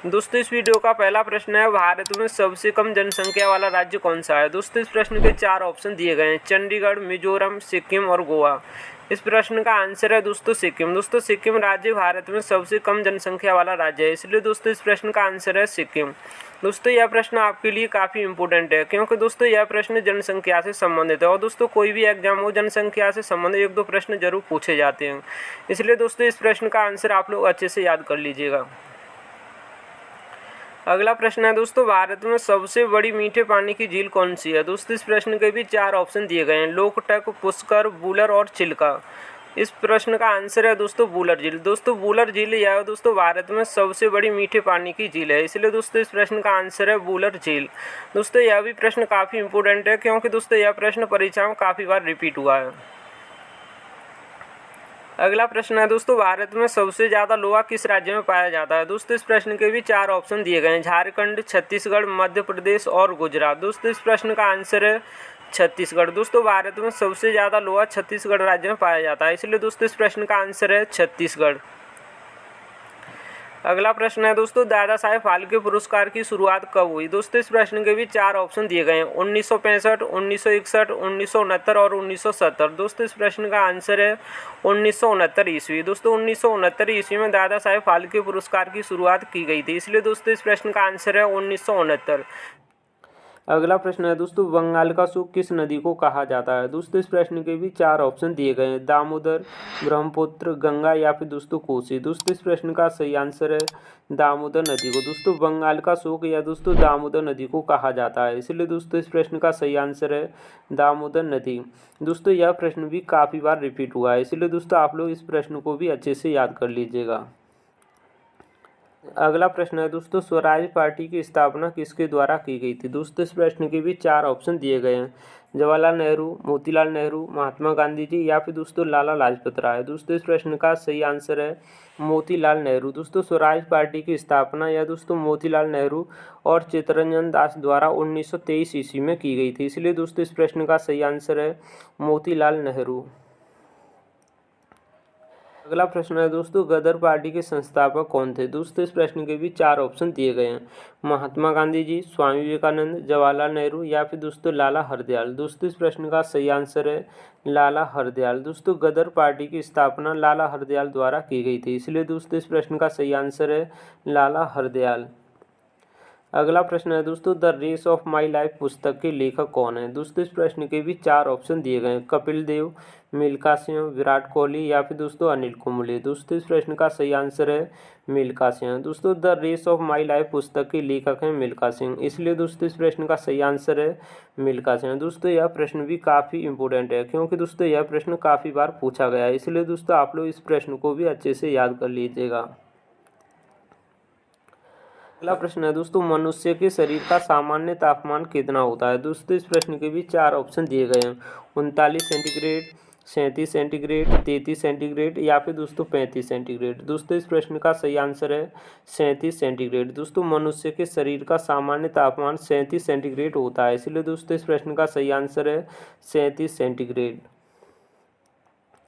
दोस्तों इस वीडियो का पहला प्रश्न है, भारत में सबसे कम जनसंख्या वाला राज्य कौन सा है। दोस्तों इस प्रश्न के 4 ऑप्शन दिए गए हैं, चंडीगढ़, मिजोरम, सिक्किम और गोवा। इस प्रश्न का आंसर है दोस्तों सिक्किम। दोस्तों सिक्किम राज्य भारत में सबसे कम जनसंख्या वाला राज्य है, इसलिए दोस्तों इस प्रश्न का आंसर है सिक्किम। दोस्तों यह प्रश्न आपके लिए काफ़ी इंपॉर्टेंट है, क्योंकि दोस्तों यह प्रश्न जनसंख्या से संबंधित है और दोस्तों कोई भी एग्जाम हो जनसंख्या से संबंधित 1-2 प्रश्न जरूर पूछे जाते हैं, इसलिए दोस्तों इस प्रश्न का आंसर आप लोग अच्छे से याद कर लीजिएगा। अगला प्रश्न है दोस्तों, भारत में सबसे बड़ी मीठे पानी की झील कौन सी है। दोस्तों इस प्रश्न के भी 4 ऑप्शन दिए गए हैं, लोकटक, पुष्कर, वुलर और चिल्का। इस प्रश्न का आंसर है दोस्तों वुलर झील। दोस्तों वुलर झील यह दोस्तों भारत में सबसे बड़ी मीठे पानी की झील है, इसलिए दोस्तों इस प्रश्न का आंसर है वुलर झील। दोस्तों यह भी प्रश्न काफ़ी इंपॉर्टेंट है, क्योंकि दोस्तों यह प्रश्न परीक्षा में काफ़ी बार रिपीट हुआ है। अगला प्रश्न है दोस्तों, भारत में सबसे ज़्यादा लोहा किस राज्य में पाया जाता है। दोस्तों इस प्रश्न के भी 4 ऑप्शन दिए गए हैं, झारखंड, छत्तीसगढ़, मध्य प्रदेश और गुजरात। दोस्तों इस प्रश्न का आंसर है छत्तीसगढ़। दोस्तों भारत में सबसे ज़्यादा लोहा छत्तीसगढ़ राज्य में पाया जाता है, इसलिए दोस्तों इस प्रश्न का आंसर है छत्तीसगढ़। अगला प्रश्न है दोस्तों, दादा साहेब फाल्के पुरस्कार की शुरुआत कब हुई। दोस्तों इस प्रश्न के भी 4 ऑप्शन दिए गए हैं, 1965, 1961, 1969 और 1970। दोस्तों इस प्रश्न का आंसर है 1969 ईस्वी। दोस्तों 1969 ईस्वी में दादा साहेब फाल्के पुरस्कार की शुरुआत की गई थी, इसलिए दोस्तों इस प्रश्न का आंसर है 1969। अगला प्रश्न है दोस्तों, बंगाल का सूख किस नदी को कहा जाता है। दोस्तों इस प्रश्न के भी 4 ऑप्शन दिए गए हैं, दामोदर, ब्रह्मपुत्र, गंगा या फिर दोस्तों कोसी। दोस्तों इस प्रश्न का सही आंसर है दामोदर नदी को। दोस्तों बंगाल का सूख या दोस्तों दामोदर नदी को कहा जाता है, इसलिए दोस्तों इस प्रश्न का सही आंसर है दामोदर नदी। दोस्तों यह प्रश्न भी काफ़ी बार रिपीट हुआ है, इसलिए दोस्तों आप लोग इस प्रश्न को भी अच्छे से याद कर लीजिएगा। अगला प्रश्न है दोस्तों, स्वराज पार्टी की स्थापना किसके द्वारा की गई थी। दोस्तों इस प्रश्न के भी 4 ऑप्शन दिए गए हैं, जवाहरलाल नेहरू, मोतीलाल नेहरू, महात्मा गांधी जी या फिर दोस्तों लाला लाजपत राय। दोस्तों इस प्रश्न का सही आंसर है मोतीलाल नेहरू। दोस्तों स्वराज पार्टी की स्थापना या दोस्तों मोतीलाल नेहरू और चित्तरंजन दास द्वारा 1923 ईस्वी में की गई थी, इसलिए दोस्तों इस प्रश्न का सही आंसर है मोतीलाल नेहरू। अगला प्रश्न है दोस्तों, गदर पार्टी के संस्थापक कौन थे। दोस्तों इस प्रश्न के भी 4 ऑप्शन दिए गए हैं, महात्मा गांधी जी, स्वामी विवेकानंद, जवाहरलाल नेहरू या फिर दोस्तों लाला हरदयाल। दोस्तों इस प्रश्न का सही आंसर है लाला हरदयाल। दोस्तों गदर पार्टी की स्थापना लाला हरदयाल द्वारा की गई थी, इसलिए दोस्तों इस प्रश्न का सही आंसर है लाला हरदयाल। अगला प्रश्न है दोस्तों, the race of my life पुस्तक के लेखक कौन है। दोस्तों इस प्रश्न के भी 4 ऑप्शन दिए गए हैं, कपिल देव, मिल्खा सिंह, विराट कोहली या फिर दोस्तों अनिल कुंबले। दोस्तों इस प्रश्न का सही आंसर है मिल्खा सिंह। दोस्तों the race of my life पुस्तक के लेखक हैं मिल्खा सिंह, इसलिए दोस्तों इस प्रश्न का सही आंसर है मिल्खा सिंह। दोस्तों यह प्रश्न भी काफ़ी इंपॉर्टेंट है, क्योंकि दोस्तों यह प्रश्न काफ़ी बार पूछा गया है, इसलिए दोस्तों आप लोग इस प्रश्न को भी अच्छे से याद कर लीजिएगा। अगला प्रश्न है दोस्तों, मनुष्य के शरीर का सामान्य तापमान कितना होता है। दोस्तों इस प्रश्न के भी 4 ऑप्शन दिए गए हैं, 39 सेंटीग्रेड, 37 सेंटीग्रेड, 33 सेंटीग्रेड या फिर दोस्तों 35 सेंटीग्रेड। दोस्तों इस प्रश्न का सही आंसर है 37 सेंटीग्रेड। दोस्तों मनुष्य के शरीर का सामान्य तापमान 37 सेंटीग्रेड होता है, इसलिए दोस्तों इस प्रश्न का सही आंसर है 37 सेंटीग्रेड।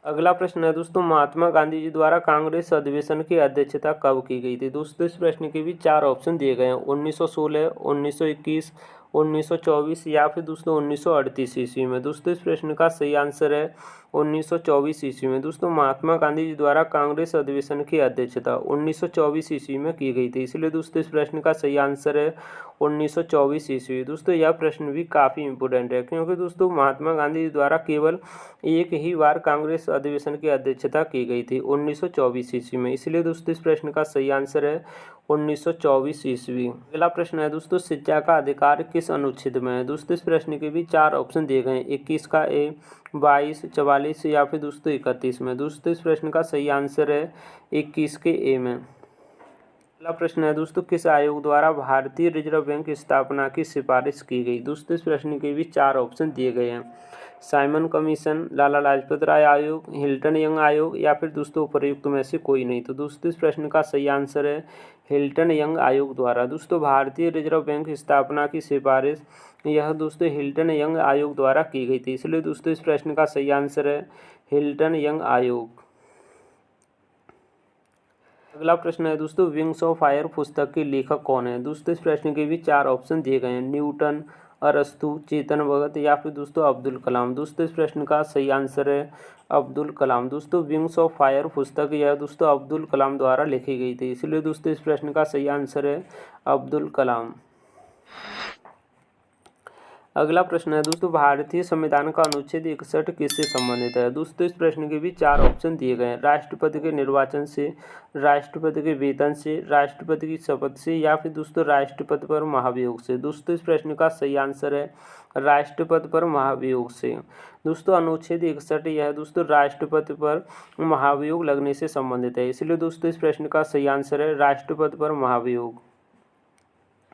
अगला प्रश्न है दोस्तों, महात्मा गांधी जी द्वारा कांग्रेस अधिवेशन की अध्यक्षता कब की गई थी। दोस्तों इस प्रश्न के भी 4 ऑप्शन दिए गए हैं, 1916, 1921, 1924 या फिर दोस्तों 1938 ईस्वी में। दोस्तों इस प्रश्न का सही आंसर है 1924 ईस्वी में। दोस्तों महात्मा गांधी जी द्वारा कांग्रेस अधिवेशन की अध्यक्षता 1924 ईस्वी में की गई थी, इसलिए दोस्तों इस प्रश्न का सही आंसर है 1924 ईस्वी। दोस्तों यह प्रश्न भी काफ़ी इंपॉर्टेंट है, क्योंकि दोस्तों महात्मा गांधी जी द्वारा केवल एक ही बार कांग्रेस अधिवेशन की अध्यक्षता की गई थी 1924 ईस्वी में, इसलिए दोस्तों इस प्रश्न का सही आंसर है 1924 ईस्वी। अगला प्रश्न है दोस्तों, शिक्षा का अधिकार किस अनुच्छेद में है। दोस्तों इस प्रश्न के भी 4 ऑप्शन दिए गए हैं, 21 का ए, 22, 44 या फिर दोस्तों 31 में। दोस्तों इस प्रश्न का सही आंसर है 21 के ए में। अगला प्रश्न है दोस्तों, किस आयोग द्वारा भारतीय रिजर्व बैंक की स्थापना की सिफारिश की गई। दोस्तों इस प्रश्न के भी 4 ऑप्शन दिए गए हैं, साइमन कमीशन, लाला लाजपत राय आयोग, हिल्टन यंग आयोग या फिर दोस्तों उपर्युक्त में से कोई नहीं। तो दोस्तों इस प्रश्न का सही आंसर है हिल्टन यंग आयोग द्वारा। दोस्तों भारतीय रिजर्व बैंक की स्थापना की सिफारिश यह दोस्तों हिल्टन यंग आयोग द्वारा की गई थी, इसलिए दोस्तों इस प्रश्न का सही आंसर है हिल्टन यंग आयोग। अगला प्रश्न है दोस्तों, विंग्स ऑफ फायर पुस्तक के लेखक कौन है? दोस्तों इस प्रश्न के भी चार ऑप्शन दिए गए हैं, न्यूटन, अरस्तु, चेतन भगत या फिर दोस्तों अब्दुल कलाम। दोस्तों इस प्रश्न का सही आंसर है अब्दुल कलाम। दोस्तों विंग्स ऑफ फायर पुस्तक यह दोस्तों अब्दुल कलाम द्वारा लिखी गई थी, इसलिए दोस्तों इस प्रश्न का सही आंसर है अब्दुल कलाम। अगला प्रश्न है दोस्तों, भारतीय संविधान का अनुच्छेद 61 किससे संबंधित है? दोस्तों इस प्रश्न के भी चार ऑप्शन दिए गए हैं, राष्ट्रपति के निर्वाचन से, राष्ट्रपति के वेतन से, राष्ट्रपति की शपथ से या फिर दोस्तों राष्ट्रपति पर महाभियोग से। दोस्तों इस प्रश्न का सही आंसर है राष्ट्रपति पर महाभियोग से। दोस्तों अनुच्छेद 61 यह दोस्तों राष्ट्रपति पर महाभियोग लगने से संबंधित है, इसलिए दोस्तों इस प्रश्न का सही आंसर है राष्ट्रपति पर महाभियोग।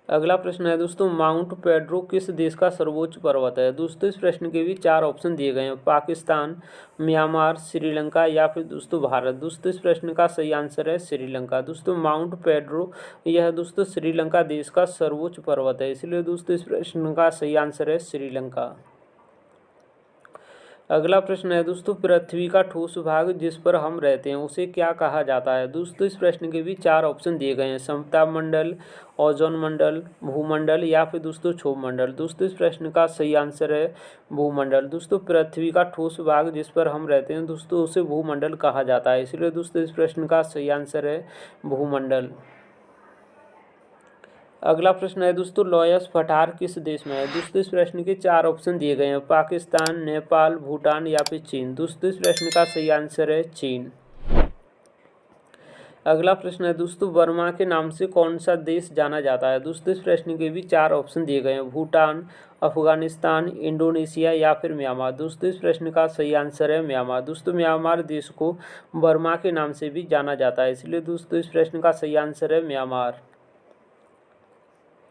अगला प्रश्न है दोस्तों, माउंट पेड्रो किस देश का सर्वोच्च पर्वत है? दोस्तों इस प्रश्न के भी चार ऑप्शन दिए गए हैं, पाकिस्तान, म्यांमार, श्रीलंका या फिर दोस्तों भारत। दोस्तों इस प्रश्न का सही आंसर है श्रीलंका। दोस्तों माउंट पेड्रो यह दोस्तों श्रीलंका देश का सर्वोच्च पर्वत है, इसलिए दोस्तों इस प्रश्न का सही आंसर है श्रीलंका। अगला प्रश्न है दोस्तों, पृथ्वी का ठोस भाग जिस पर हम रहते हैं उसे क्या कहा जाता है? दोस्तों इस प्रश्न के भी चार ऑप्शन दिए गए हैं, समताप मंडल, ओजोन मंडल, भूमंडल या फिर दोस्तों क्षोभ मंडल। दोस्तों इस प्रश्न का सही आंसर है भूमंडल। दोस्तों पृथ्वी का ठोस भाग जिस पर हम रहते हैं दोस्तों उसे भूमंडल कहा जाता है, इसलिए दोस्तों इस प्रश्न का सही आंसर है भूमंडल। अगला प्रश्न है दोस्तों, लॉयस पठार किस देश में है? दोस्तों इस प्रश्न के चार ऑप्शन दिए गए हैं, पाकिस्तान, नेपाल, भूटान या फिर चीन। दोस्तों इस प्रश्न का सही आंसर है चीन। अगला प्रश्न है दोस्तों, बर्मा के नाम से कौन सा देश जाना जाता है? दोस्तों इस प्रश्न के भी चार ऑप्शन दिए गए हैं, भूटान, अफगानिस्तान, इंडोनेशिया या फिर म्यांमार। दोस्तों इस प्रश्न का सही आंसर है म्यांमार। दोस्तों म्यांमार देश को बर्मा के नाम से भी जाना जाता है, इसलिए दोस्तों इस प्रश्न का सही आंसर है म्यांमार।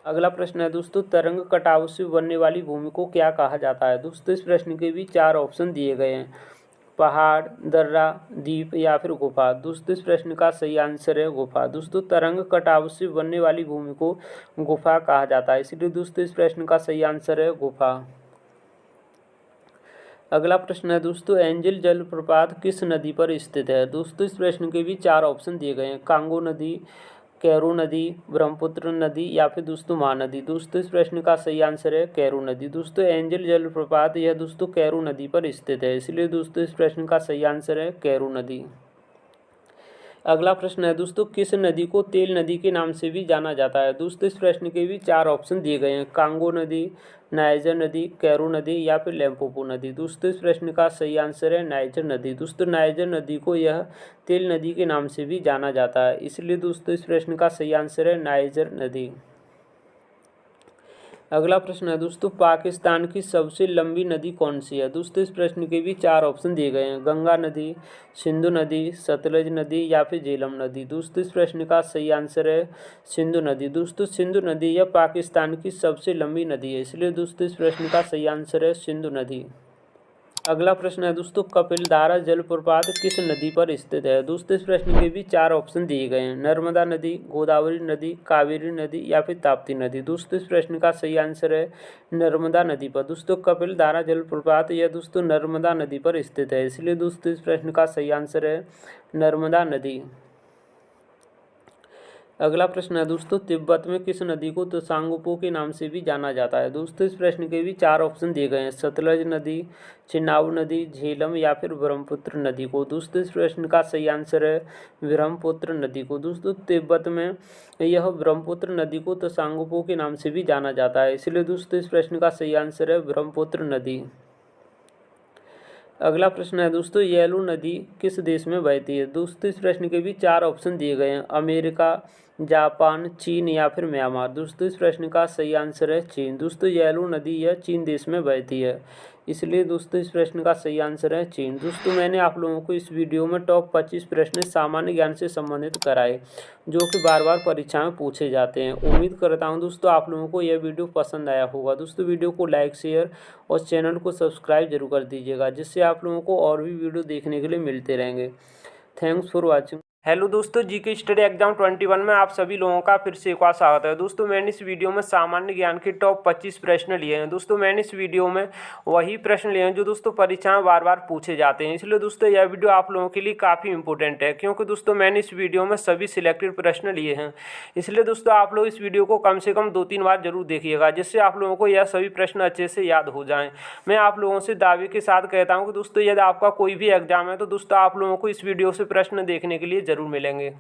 अगला प्रश्न है दोस्तों, तरंग कटाव से बनने वाली भूमि को क्या कहा जाता है? दोस्तों इस प्रश्न के भी चार ऑप्शन दिए गए हैं, पहाड़, दर्रा, द्वीप या फिर गुफा। दोस्तों इस प्रश्न का सही आंसर है गुफा। दोस्तों तरंग कटाव से बनने वाली भूमि को गुफा कहा जाता है, इसलिए दोस्तों इस प्रश्न का सही आंसर है गुफा। अगला प्रश्न है दोस्तों, एंजल जलप्रपात किस नदी पर स्थित है? दोस्तों इस प्रश्न के भी चार ऑप्शन दिए गए हैं, कांगो नदी, कैरू नदी, ब्रह्मपुत्र नदी या फिर दोस्तों महानदी। दोस्तों इस प्रश्न का सही आंसर है कैरू नदी। दोस्तों एंजल जलप्रपात यह दोस्तों कैरू नदी पर स्थित है, इसलिए दोस्तों इस प्रश्न का सही आंसर है कैरू नदी। अगला प्रश्न है दोस्तों, किस नदी को तेल नदी के नाम से भी जाना जाता है? दोस्तों इस प्रश्न के भी चार ऑप्शन दिए गए हैं, कांगो नदी, नाइजर नदी, कैरू नदी या फिर लिम्पोपो नदी। दोस्तों इस प्रश्न का सही आंसर है नाइजर नदी। दोस्तों नाइजर नदी को यह तेल नदी के नाम से भी जाना जाता है, इसलिए दोस्तों इस प्रश्न का सही आंसर है नाइजर नदी। अगला प्रश्न है दोस्तों, पाकिस्तान की सबसे लंबी नदी कौन सी है? दोस्तों इस प्रश्न के भी चार ऑप्शन दिए गए हैं, गंगा नदी, सिंधु नदी, सतलज नदी या फिर झेलम नदी। दोस्तों इस प्रश्न का सही आंसर है सिंधु नदी। दोस्तों सिंधु नदी यह पाकिस्तान की सबसे लंबी नदी है, इसलिए दोस्तों इस प्रश्न का सही आंसर है सिंधु नदी। अगला प्रश्न है दोस्तों, कपिलधारा जलप्रपात किस नदी पर स्थित है? दोस्तों इस प्रश्न के भी चार ऑप्शन दिए गए हैं, नर्मदा नदी, गोदावरी नदी, कावेरी नदी या फिर ताप्ती नदी। दोस्तों इस प्रश्न का सही आंसर है नर्मदा नदी पर। दोस्तों कपिलधारा जलप्रपात यह दोस्तों नर्मदा नदी पर स्थित है, इसलिए दोस्तों इस प्रश्न का सही आंसर है नर्मदा नदी। अगला प्रश्न है दोस्तों, तिब्बत में किस नदी को त्सांगपो के नाम से भी जाना जाता है? दोस्तों इस प्रश्न के भी चार ऑप्शन दिए गए हैं, सतलज नदी, चिनाब नदी, झेलम या फिर ब्रह्मपुत्र नदी को। दोस्तों इस प्रश्न का सही आंसर है ब्रह्मपुत्र नदी को। दोस्तों तिब्बत में यह ब्रह्मपुत्र नदी को त्सांगपो के नाम से भी जाना जाता है, इसलिए दोस्तों इस प्रश्न का सही आंसर है ब्रह्मपुत्र नदी। अगला प्रश्न है दोस्तों, येलो नदी किस देश में बहती है? दोस्तों इस प्रश्न के भी चार ऑप्शन दिए गए हैं, अमेरिका, जापान, चीन या फिर म्यांमार। दोस्तों इस प्रश्न का सही आंसर है चीन। दोस्तों येलो नदी यह चीन देश में बहती है, इसलिए दोस्तों इस प्रश्न का सही आंसर है चीन। दोस्तों मैंने आप लोगों को इस वीडियो में टॉप 25 प्रश्न सामान्य ज्ञान से संबंधित कराए, जो कि बार बार परीक्षा में पूछे जाते हैं। उम्मीद करता हूं दोस्तों आप लोगों को यह वीडियो पसंद आया होगा। दोस्तों वीडियो को लाइक, शेयर और चैनल को सब्सक्राइब जरूर कर दीजिएगा, जिससे आप लोगों को और भी वीडियो देखने के लिए मिलते रहेंगे। Thanks for watching. हेलो दोस्तों, जीके स्टडी एग्जाम 21 में आप सभी लोगों का फिर से एक बार स्वागत है। दोस्तों मैंने इस वीडियो में सामान्य ज्ञान के टॉप 25 प्रश्न लिए हैं। दोस्तों मैंने इस वीडियो में वही प्रश्न लिए हैं जो दोस्तों परीक्षा में बार बार पूछे जाते हैं। इसलिए दोस्तों यह वीडियो आप लोगों के लिए काफ़ी इंपॉर्टेंट है, क्योंकि दोस्तों मैंने इस वीडियो में सभी सिलेक्टेड प्रश्न लिए हैं। इसलिए दोस्तों आप लोग इस वीडियो को कम से कम 2-3 बार जरूर देखिएगा, जिससे आप लोगों को यह सभी प्रश्न अच्छे से याद हो जाएँ। मैं आप लोगों से दावे के साथ कहता हूँ कि दोस्तों यदि आपका कोई भी एग्जाम है तो दोस्तों आप लोगों को इस वीडियो से प्रश्न देखने के लिए ज़रूर मिलेंगे।